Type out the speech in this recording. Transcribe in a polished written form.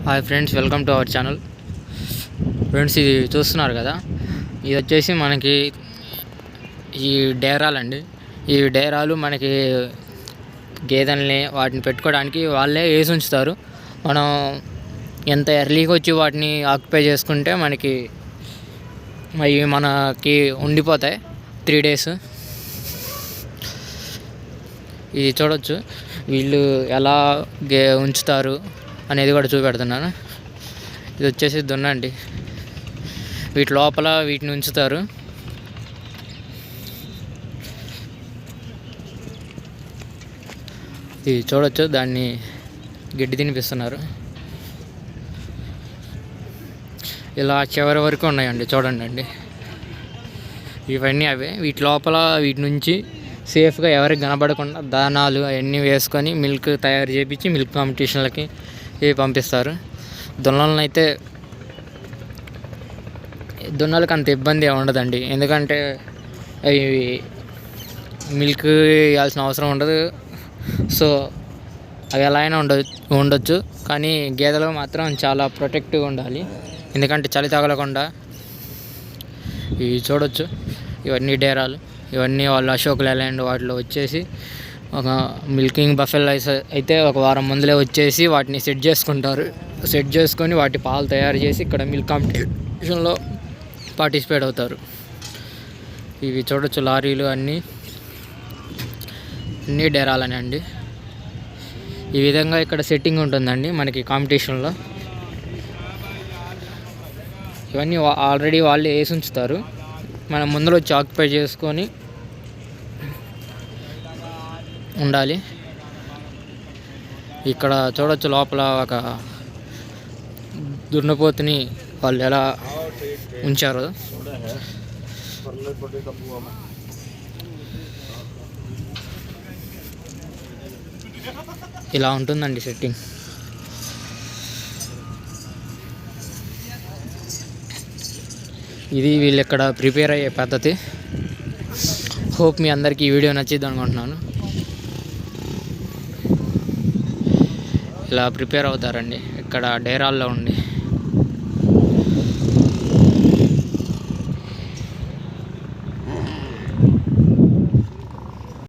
Hi friends, welcome to our channel. Friends, ఇది చూస్తున్నారు కదా, ఇది వచ్చేసి మనకి ఈ డేరాలండి. ఈ డేరాలు మనకి గేదెల్ని వాటిని పెట్టుకోవడానికి వాళ్ళే వేసి ఉంచుతారు. మనం ఎంత ఎర్లీగా వచ్చి వాటిని ఆక్యుపై చేసుకుంటే మనకి ఉండిపోతాయి 3 days. ఇది చూడొచ్చు, వీళ్ళు ఎలా ఉంచుతారు అనేది కూడా చూపెడుతున్నాను. ఇది వచ్చేసి దున్నండి. వీటి లోపల వీటిని ఉంచుతారు. ఇది చూడొచ్చు, దాన్ని గడ్డి తినిపిస్తున్నారు. ఇలా చివరి వరకు ఉన్నాయండి, చూడండి అండి. ఇవన్నీ అవే. వీటి లోపల వీటి నుంచి సేఫ్గా ఎవరికి కనబడకుండా దానాలు అవన్నీ వేసుకొని మిల్క్ తయారు చేయించి మిల్క్ కాంపిటీషన్లకి పంపిస్తారు. దున్నలకి అంత ఇబ్బంది ఉండదండి, ఎందుకంటే అవి మిల్క్ ఇవ్వాల్సిన అవసరం ఉండదు. సో అవి ఎలా అయినా ఉండొచ్చు. కానీ గేదెలు మాత్రం చాలా ప్రొటెక్టివ్గా ఉండాలి, ఎందుకంటే చలి తగలకుండా. ఇవి చూడొచ్చు, ఇవన్నీ డేరాలు. ఇవన్నీ వాళ్ళు అశోక్ లేలాండ్ వాటిలో వచ్చేసి ఒక మిల్కింగ్ బఫెల్ అయితే ఒక వారం ముందులే వచ్చేసి వాటిని సెట్ చేసుకుంటారు. సెట్ చేసుకొని వాటి పాలు తయారు చేసి ఇక్కడ మిల్క్ కాంపిటీషన్లో పార్టిసిపేట్ అవుతారు. ఇవి చూడొచ్చు, లారీలు అన్నీ డేరాలని అండి. ఈ విధంగా ఇక్కడ సెట్టింగ్ ఉంటుందండి మనకి కాంపిటీషన్లో. ఇవన్నీ ఆల్రెడీ వాళ్ళే వేసి ఉంచుతారు. మనం ముందర వచ్చి ఆక్యుపై చేసుకొని ఉండాలి. ఇక్కడ చూడొచ్చు, లోపల ఒక దున్నపోతుని వాళ్ళు ఎలా ఉంచారు. ఇలా ఉంటుందండి సెట్టింగ్. ఇది వీళ్ళు ఇక్కడ ప్రిపేర్ అయ్యే పద్ధతి. హోప్ మీ అందరికీ ఈ వీడియో నచ్చిద్ది అనుకుంటున్నాను. ఇలా ప్రిపేర్ అవుతారండి ఇక్కడ డేరాల్లో ఉండి.